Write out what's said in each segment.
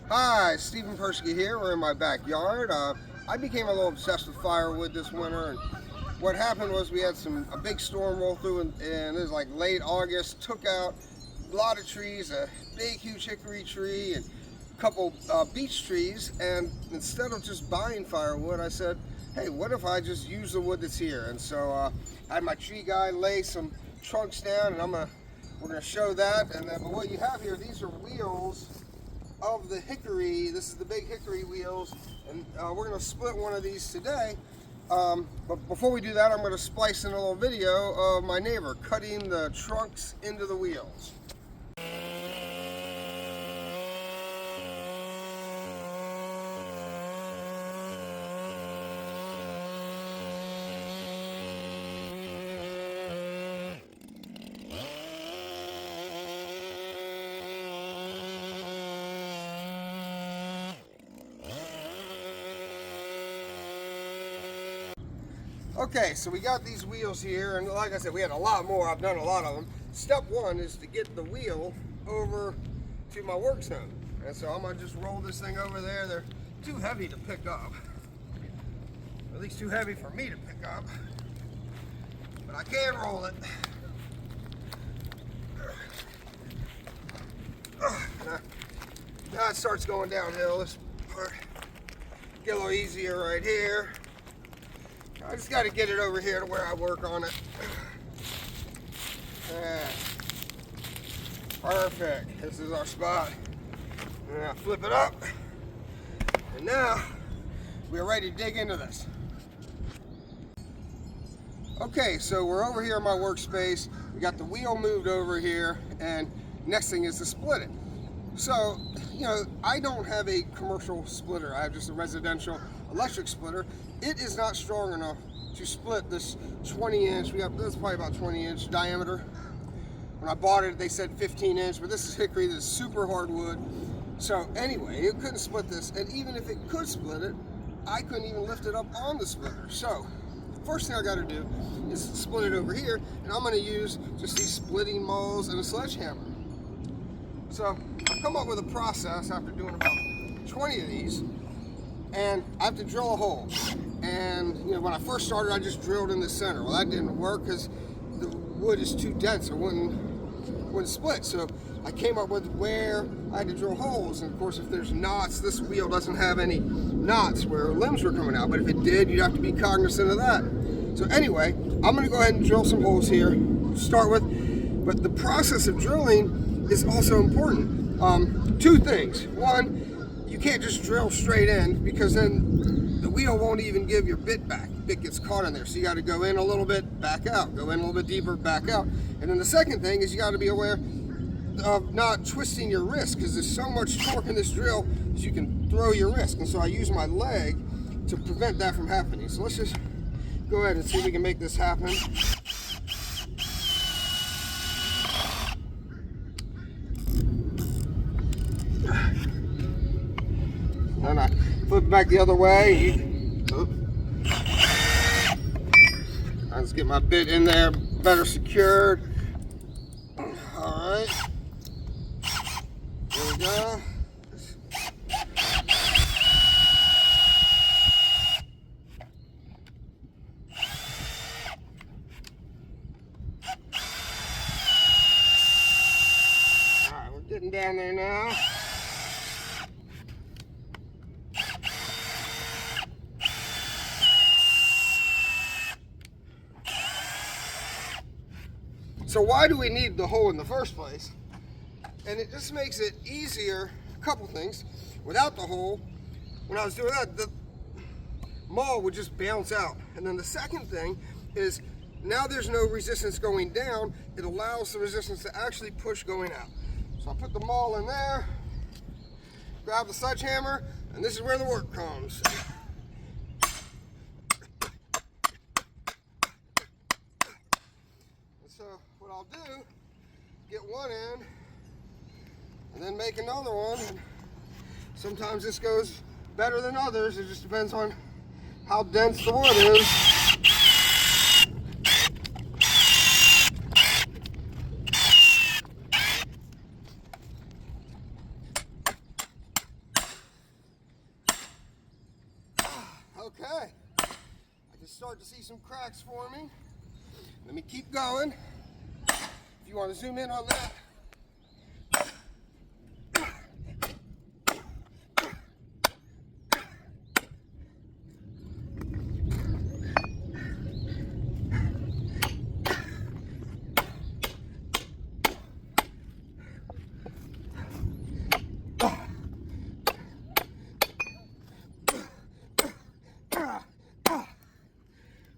Hi, Stephen Persky here. We're in my backyard. I became a little obsessed with firewood this winter, and what happened was we had a big storm roll through, and it was like late August. Took out a lot of trees, a big, huge hickory tree, and a couple beech trees. And instead of just buying firewood, I said, "Hey, what if I just use the wood that's here?" And so I had my tree guy lay some trunks down, and we're gonna show that. And then, but what you have here, these are wheels of the hickory. This is the big hickory wheels, and we're going to split one of these today. But before we do that, I'm going to splice in a little video of my neighbor cutting the trunks into the wheels. Okay, so we got these wheels here, and like I said, we had a lot more. I've done a lot of them. Step one is to get the wheel over to my work zone. And so I'm gonna just roll this thing over there. They're too heavy to pick up. At least too heavy for me to pick up. But I can roll it. Now it starts going downhill. This part get a little easier right here. I just got to get it over here to where I work on it. Yeah. Perfect. This is our spot. Now flip it up. And now we're ready to dig into this. Okay, so we're over here in my workspace. We got the wheel moved over here, and next thing is to split it. So, I don't have a commercial splitter. I have just a residential electric splitter. It is not strong enough to split this 20-inch. This is probably about 20-inch diameter. When I bought it, they said 15-inch, but this is hickory. This is super hardwood. So anyway, it couldn't split this, and even if it could split it, I couldn't even lift it up on the splitter. So first thing I got to do is split it over here, and I'm going to use just these splitting mauls and a sledgehammer. So I've come up with a process after doing about 20 of these, and I have to drill a hole. And when I first started, I just drilled in the center. Well, that didn't work because the wood is too dense. It wouldn't split. So I came up with where I had to drill holes. And of course, if there's knots, this wheel doesn't have any knots where limbs were coming out. But if it did, you'd have to be cognizant of that. So anyway, I'm going to go ahead and drill some holes here to start with. But the process of drilling is also important. Two things. One, you can't just drill straight in, because then the wheel won't even give your bit back. The bit gets caught in there. So you got to go in a little bit, back out. Go in a little bit deeper, back out. And then the second thing is you got to be aware of not twisting your wrist, because there's so much torque in this drill that you can throw your wrist. And so I use my leg to prevent that from happening. So let's just go ahead and see if we can make this happen. Then I flip back the other way. Let's get my bit in there better secured. Alright. There we go. Alright, we're getting down there now. So why do we need the hole in the first place? And it just makes it easier, a couple things. Without the hole, when I was doing that, the maul would just bounce out. And then the second thing is, now there's no resistance going down. It allows the resistance to actually push going out. So I put the maul in there, grab the sledgehammer, and this is where the work comes. So what I'll do, get one in, and then make another one. And sometimes this goes better than others. It just depends on how dense the wood is. start to see some cracks forming. Let me keep going. If you want to zoom in on that.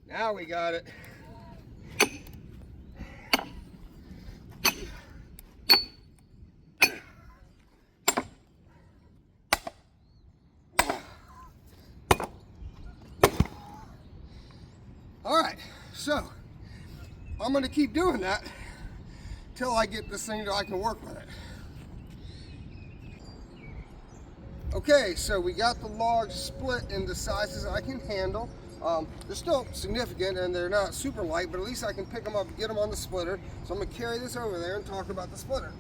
Now we got it. All right, so I'm going to keep doing that till I get this thing that I can work with it. Okay, so we got the logs split into sizes I can handle. They're still significant and they're not super light, but at least I can pick them up and get them on the splitter. So I'm going to carry this over there and talk about the splitter.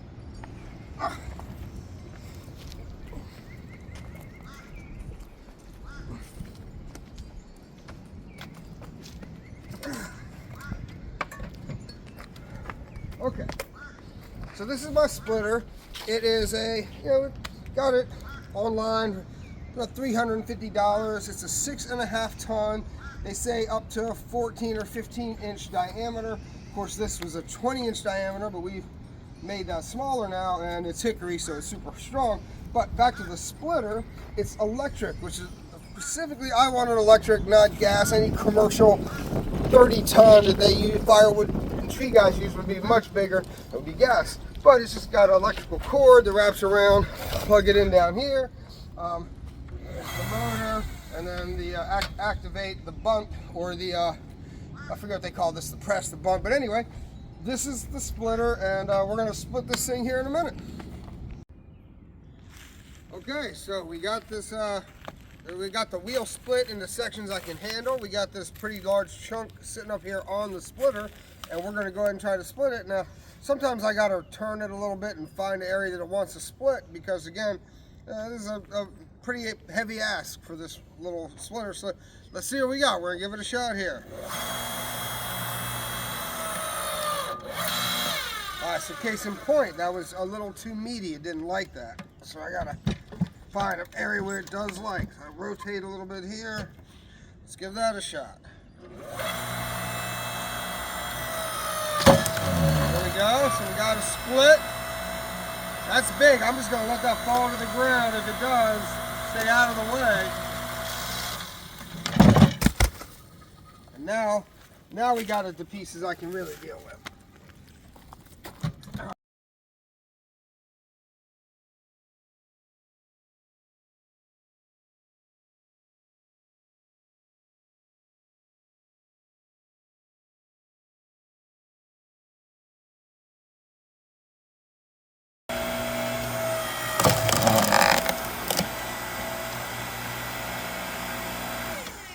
Okay, so this is my splitter. It is got it online, about $350. It's a 6.5 ton. They say up to 14 or 15 inch diameter. Of course, this was a 20-inch diameter, but we've made that smaller now, and it's hickory, so it's super strong. But back to the splitter, it's electric, which is specifically, I want an electric, not gas. Any commercial 30-ton that they use, firewood and tree guys use, would be much bigger. It would be gas. But it's just got an electrical cord that wraps around. Plug it in down here. The motor, and then the activate the bump, or the I forget what they call this, the press, the bump. But anyway, this is the splitter, and we're going to split this thing here in a minute. Okay, so we got this. We got the wheel split into sections I can handle. We got this pretty large chunk sitting up here on the splitter, and we're going to go ahead and try to split it. Now, sometimes I got to turn it a little bit and find the area that it wants to split, because again, this is a pretty heavy ask for this little splitter. So let's see what we got. We're gonna give it a shot here. Alright, so case in point, that was a little too meaty. It didn't like that. So I gotta find an area where it does like. So I rotate a little bit here. Let's give that a shot. There we go. So we got a split. That's big. I'm just gonna let that fall to the ground. If it does, stay out of the way. And now we got it to pieces I can really deal with.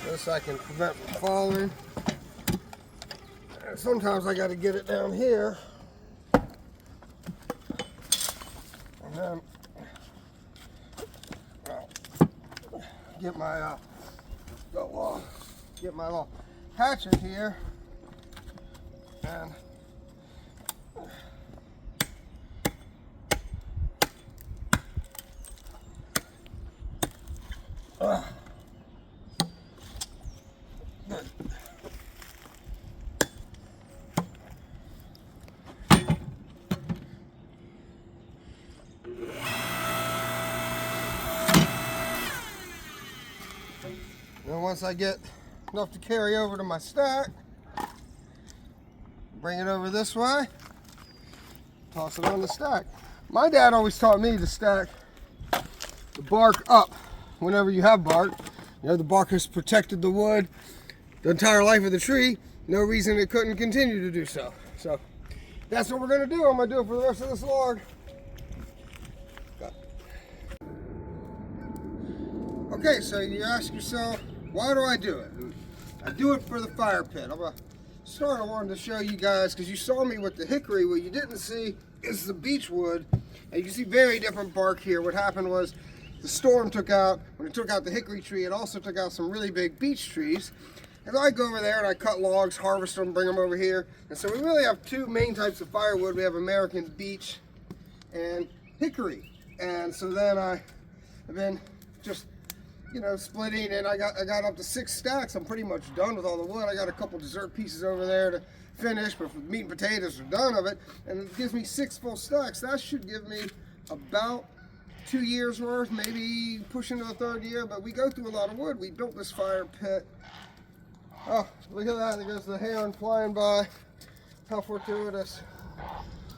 This I can prevent from falling. And sometimes I got to get it down here, and then get my little hatchet here, and then once I get enough to carry over to my stack, bring it over this way, toss it on the stack. My dad always taught me to stack the bark up whenever you have bark. You know, the bark has protected the wood the entire life of the tree. No reason it couldn't continue to do so. So that's what we're going to do. I'm going to do it for the rest of this log. Okay, so you ask yourself, why do I do it? I do it for the fire pit. I'm going to start. I wanted to show you guys, because you saw me with the hickory. What you didn't see is the beech wood. And you can see very different bark here. What happened was the storm took out, when it took out the hickory tree, it also took out some really big beech trees. And I go over there and I cut logs, harvest them, bring them over here. And so we really have two main types of firewood. We have American beech and hickory. And so then I've been just, you know, splitting, and I got up to 6 stacks. I'm pretty much done with all the wood. I got a couple dessert pieces over there to finish, but for meat and potatoes are done of it. And it gives me 6 full stacks. That should give me about 2 years worth, maybe pushing to the 3rd year. But we go through a lot of wood. We built this fire pit. Oh, look at that. There goes the heron flying by. How fortuitous.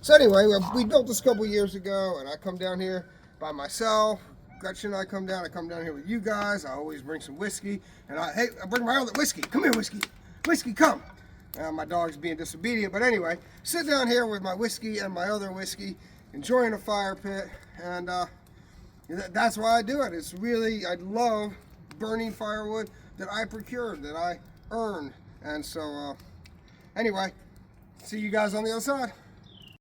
So anyway, we built this a couple years ago, and I come down here by myself. Gretchen and I come down here with you guys. I always bring some whiskey, and I bring my other whiskey. Come here, whiskey. Whiskey, come. My dog's being disobedient, but anyway, sit down here with my whiskey and my other whiskey, enjoying a fire pit, and that's why I do it. It's really, I love burning firewood that I procured, that I earned, and so anyway, see you guys on the other side.